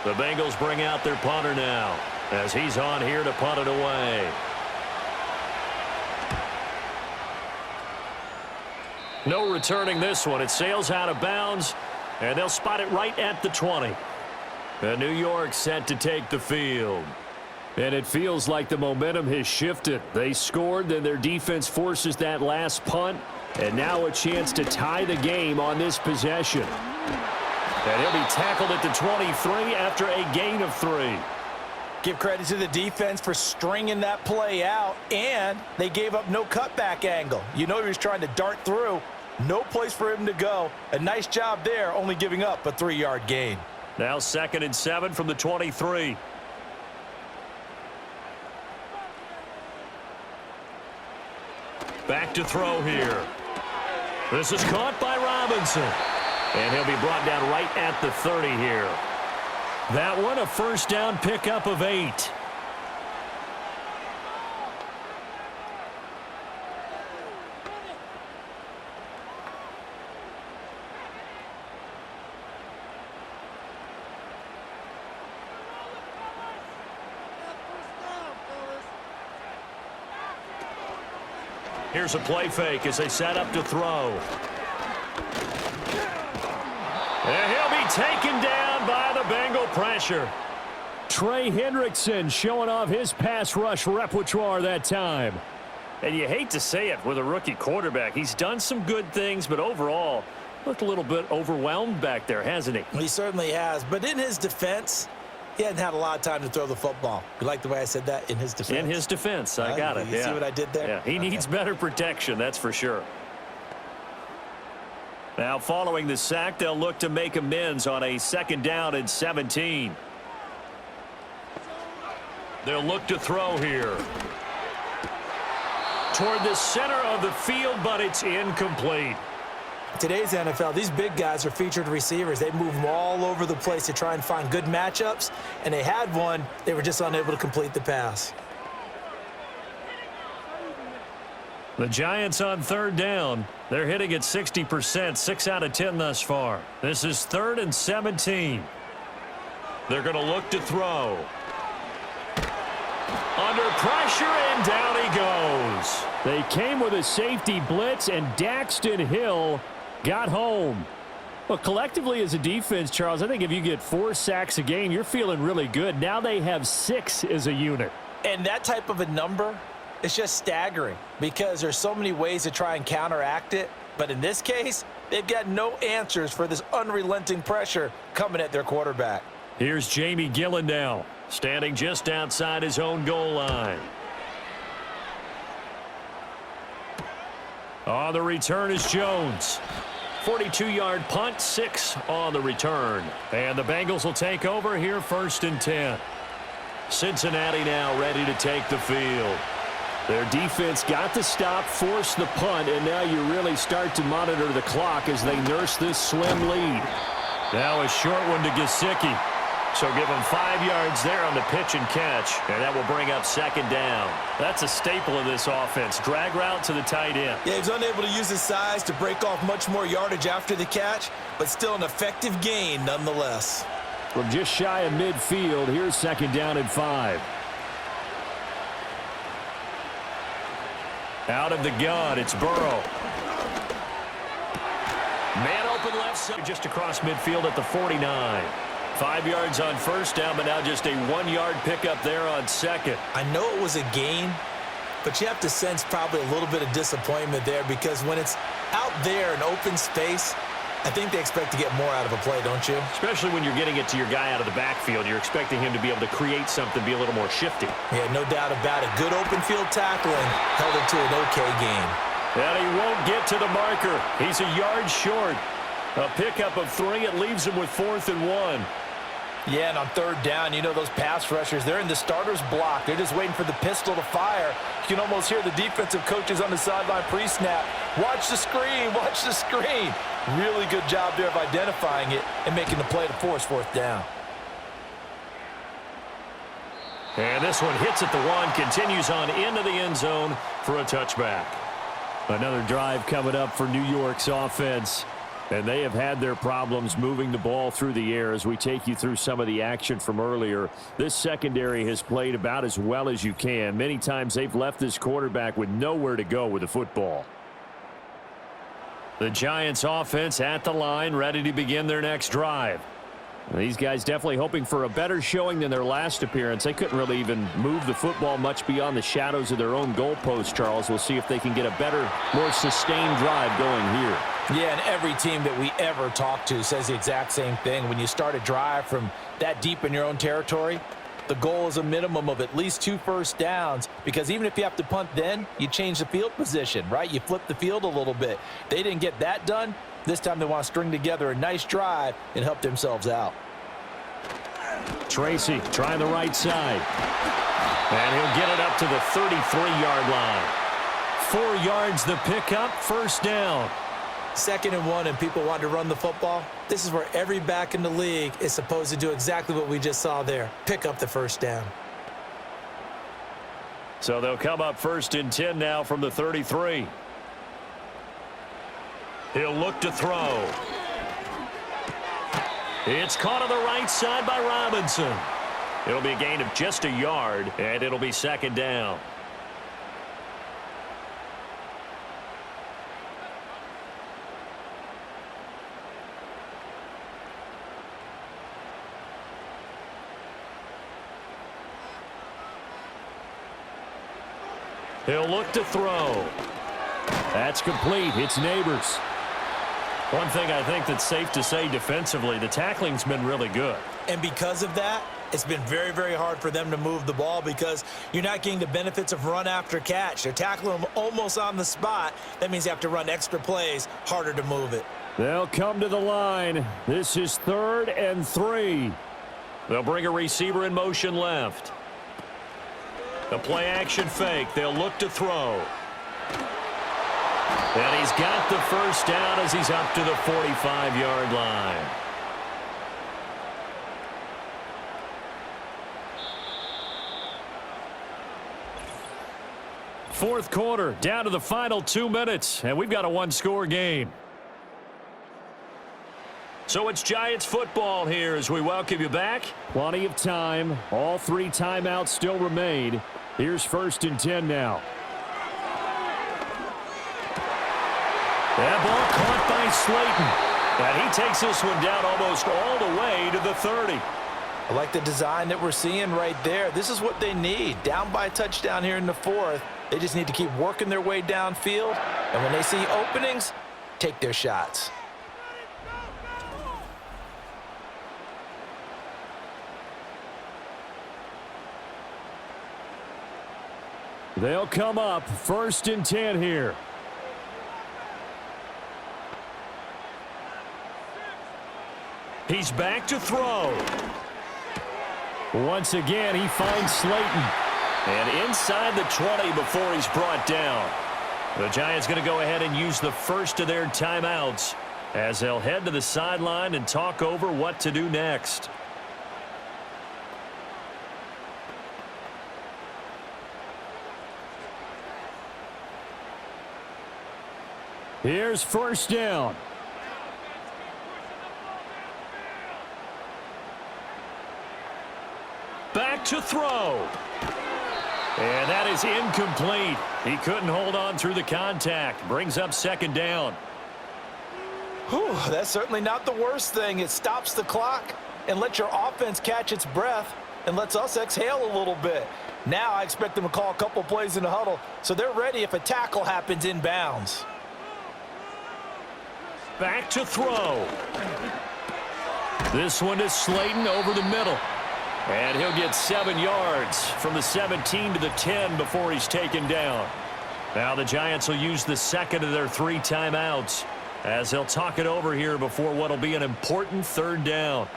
The Bengals bring out their punter now as he's on here to punt it away. No returning this one. It sails out of bounds, and they'll spot it right at the 20. And New York set to take the field. And it feels like the momentum has shifted. They scored, then their defense forces that last punt, and now a chance to tie the game on this possession. And he'll be tackled at the 23 after a gain of 3. Give credit to the defense for stringing that play out, and they gave up no cutback angle. You know he was trying to dart through. No place for him to go. A nice job there, only giving up a 3-yard gain. Now 2nd and 7 from the 23. Back to throw here. This is caught by Robinson. And he'll be brought down right at the 30 here. That one a first down pickup of 8. Here's a play fake as they set up to throw. And he'll be taken down by the Bengal pressure. Trey Hendrickson showing off his pass rush repertoire that time. And you hate to say it with a rookie quarterback. He's done some good things, but overall looked a little bit overwhelmed back there, hasn't he? He certainly has. But in his defense, he hadn't had a lot of time to throw the football. You like the way I said that? In his defense. In his defense. I got it. You see what I did there? Yeah, he needs better protection, that's for sure. Now, following the sack, they'll look to make amends on a 2nd down and 17. They'll look to throw here. Toward the center of the field, but it's incomplete. Today's NFL, these big guys are featured receivers. They move them all over the place to try and find good matchups, and they had one. They were just unable to complete the pass. The Giants on 3rd down. They're hitting at 60%, 6 out of 10 thus far. This is 3rd and 17. They're going to look to throw. Under pressure, and down he goes. They came with a safety blitz, and Daxton Hill got home. Well, collectively as a defense, Charles, I think if you get 4 sacks a game, you're feeling really good. Now they have 6 as a unit. And that type of a number, it's just staggering because there's so many ways to try and counteract it. But in this case, they've got no answers for this unrelenting pressure coming at their quarterback. Here's Jamie Gillen now, standing just outside his own goal line. On the return is Jones. 42-yard punt, 6 on the return. And the Bengals will take over here 1st and 10. Cincinnati now ready to take the field. Their defense got the stop, forced the punt, and now you really start to monitor the clock as they nurse this slim lead. Now a short one to Gesicki. So give him 5 yards there on the pitch and catch, and that will bring up second down. That's a staple of this offense. Drag route to the tight end. Yeah, he's unable to use his size to break off much more yardage after the catch, but still an effective gain nonetheless. From just shy of midfield, here's second down and 5. Out of the gun, it's Burrow. Man open left side, just across midfield at the 49. 5 yards on first down, but now just a 1-yard pickup there on second. I know it was a gain, but you have to sense probably a little bit of disappointment there because when it's out there in open space, I think they expect to get more out of a play, don't you? Especially when you're getting it to your guy out of the backfield. You're expecting him to be able to create something, be a little more shifty. Yeah, no doubt about it. Good open field tackling held it to an okay gain. And he won't get to the marker. He's a yard short. A pickup of 3. It leaves him with 4th and 1. Yeah, and on third down, you know those pass rushers, they're in the starter's block. They're just waiting for the pistol to fire. You can almost hear the defensive coaches on the sideline pre-snap. Watch the screen, watch the screen. Really good job there of identifying it and making the play to force 4th down. And this one hits at the 1, continues on into the end zone for a touchback. Another drive coming up for New York's offense. And they have had their problems moving the ball through the air as we take you through some of the action from earlier. This secondary has played about as well as you can. Many times they've left this quarterback with nowhere to go with the football. The Giants offense at the line, ready to begin their next drive. These guys definitely hoping for a better showing than their last appearance. They couldn't really even move the football much beyond the shadows of their own goalpost, Charles. We'll see if they can get a better, more sustained drive going here. Yeah, and every team that we ever talk to says the exact same thing. When you start a drive from that deep in your own territory, the goal is a minimum of at least 2 first downs because even if you have to punt then, you change the field position, right? You flip the field a little bit. They didn't get that done. This time they want to string together a nice drive and help themselves out. Tracy trying the right side. And he'll get it up to the 33-yard line. 4 yards the pickup, first down. 2nd and 1 and people want to run the football. This is where every back in the league is supposed to do exactly what we just saw there. Pick up the first down. So they'll come up 1st and 10 now from the 33. He'll look to throw. It's caught on the right side by Robinson. It'll be a gain of just a yard, and it'll be 2nd down. He'll look to throw. That's complete. It's Neighbors. One thing I think that's safe to say defensively, the tackling's been really good. And because of that, it's been very, very hard for them to move the ball because you're not getting the benefits of run after catch. They're tackling them almost on the spot. That means you have to run extra plays, harder to move it. They'll come to the line. This is 3rd and 3. They'll bring a receiver in motion left. The play action fake. They'll look to throw. And he's got the first down as he's up to the 45-yard line. Fourth quarter, down to the final 2 minutes, and we've got a 1-score game. So it's Giants football here as we welcome you back. Plenty of time. All 3 timeouts still remain. Here's 1st and 10 now. That ball caught by Slayton. And he takes this one down almost all the way to the 30. I like the design that we're seeing right there. This is what they need. Down by a touchdown here in the 4th. They just need to keep working their way downfield. And when they see openings, take their shots. They'll come up 1st and 10 here. He's back to throw. Once again, he finds Slayton. And inside the 20 before he's brought down. The Giants going to go ahead and use the first of their timeouts as they'll head to the sideline and talk over what to do next. Here's first down. Back to throw. And that is incomplete. He couldn't hold on through the contact. Brings up second down. Whew, that's certainly not the worst thing. It stops the clock and lets your offense catch its breath and lets us exhale a little bit. Now I expect them to call a couple plays in the huddle so they're ready if a tackle happens inbounds. Back to throw. This one is Slayton over the middle. And he'll get 7 yards from the 17 to the 10 before he's taken down. Now the Giants will use the second of their 3 timeouts as they'll talk it over here before what will be an important third down.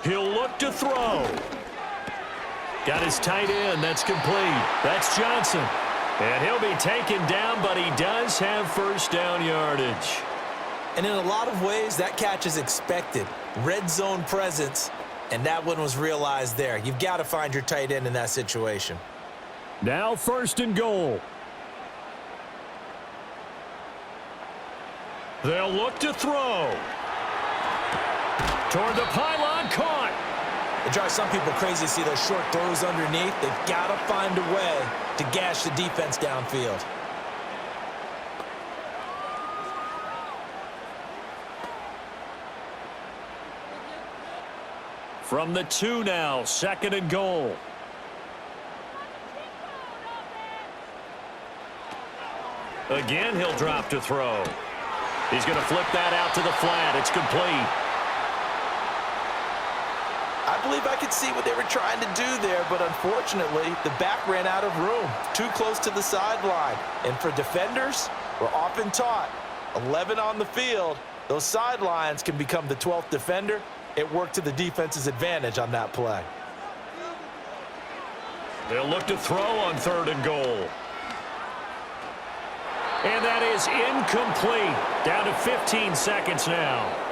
He'll look to throw. Got his tight end. That's complete. That's Johnson. And he'll be taken down, but he does have first down yardage. And in a lot of ways, that catch is expected. Red zone presence, and that one was realized there. You've got to find your tight end in that situation. Now first and goal. They'll look to throw. Toward the pylon, caught. It drives some people crazy to see those short throws underneath. They've got to find a way to gash the defense downfield. From the 2 now, second and goal. Again, he'll drop to throw. He's going to flip that out to the flat. It's complete. I believe I could see what they were trying to do there, but unfortunately, the back ran out of room, too close to the sideline. And for defenders, we're often taught, 11 on the field, those sidelines can become the 12th defender. It worked to the defense's advantage on that play. They'll look to throw on third and goal. And that is incomplete. Down to 15 seconds now.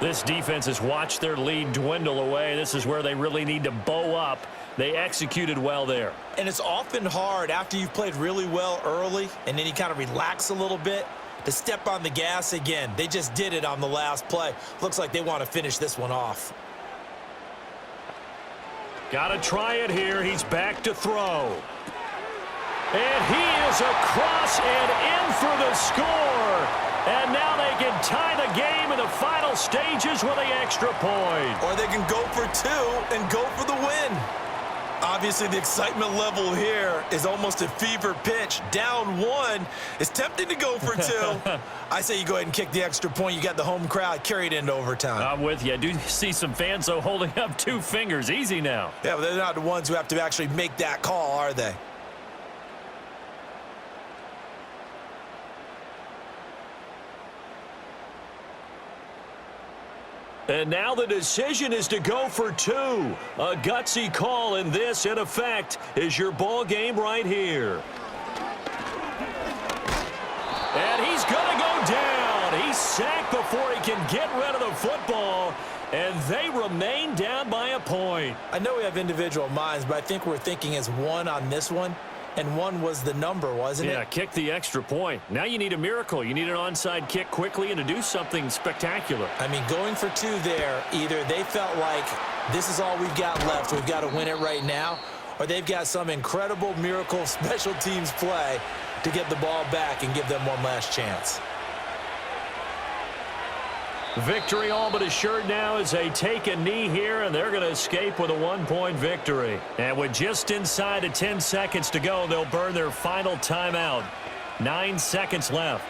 This defense has watched their lead dwindle away. This is where they really need to bow up. They executed well there. And it's often hard after you've played really well early and then you kind of relax a little bit to step on the gas again. They just did it on the last play. Looks like they want to finish this one off. Got to try it here. He's back to throw. And he is across and in for the score. And now they can tie the game in the final stages with an extra point. Or they can go for 2 and go for the win. Obviously, the excitement level here is almost a fever pitch. Down 1. It's tempting to go for 2. I say you go ahead and kick the extra point. You got the home crowd carried into overtime. I'm with you. I do see some fans, though, holding up 2 fingers. Easy now. Yeah, but they're not the ones who have to actually make that call, are they? And now the decision is to go for 2. A gutsy call, and this, in effect, is your ball game right here. And he's going to go down. He's sacked before he can get rid of the football, and they remain down by a point. I know we have individual minds, but I think we're thinking as 1 on this one, and 1 was the number, wasn't it? Yeah, kick the extra point. Now you need a miracle. You need an onside kick quickly and to do something spectacular. I mean, going for 2 there, either they felt like this is all we've got left, we've got to win it right now, or they've got some incredible miracle special teams play to get the ball back and give them one last chance. Victory all but assured now as they take a knee here, and they're going to escape with a 1-point victory. And with just inside of 10 seconds to go, they'll burn their final timeout. 9 seconds left.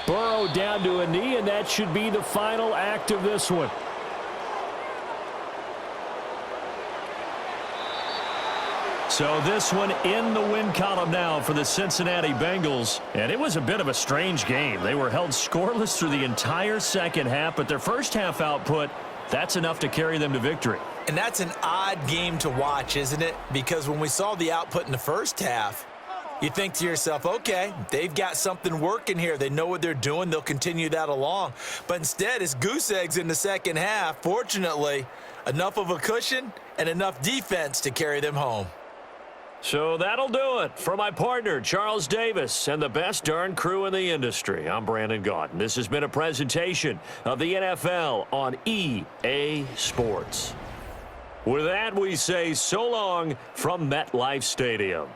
Burrow down to a knee, and that should be the final act of this one. So this one in the win column now for the Cincinnati Bengals. And it was a bit of a strange game. They were held scoreless through the entire second half, but their first half output, that's enough to carry them to victory. And that's an odd game to watch, isn't it? Because when we saw the output in the first half, you think to yourself, okay, they've got something working here. They know what they're doing. They'll continue that along. But instead, it's goose eggs in the second half. Fortunately, enough of a cushion and enough defense to carry them home. So that'll do it. For my partner, Charles Davis, and the best darn crew in the industry, I'm Brandon Gaudin. This has been a presentation of the NFL on EA Sports. With that, we say so long from MetLife Stadium.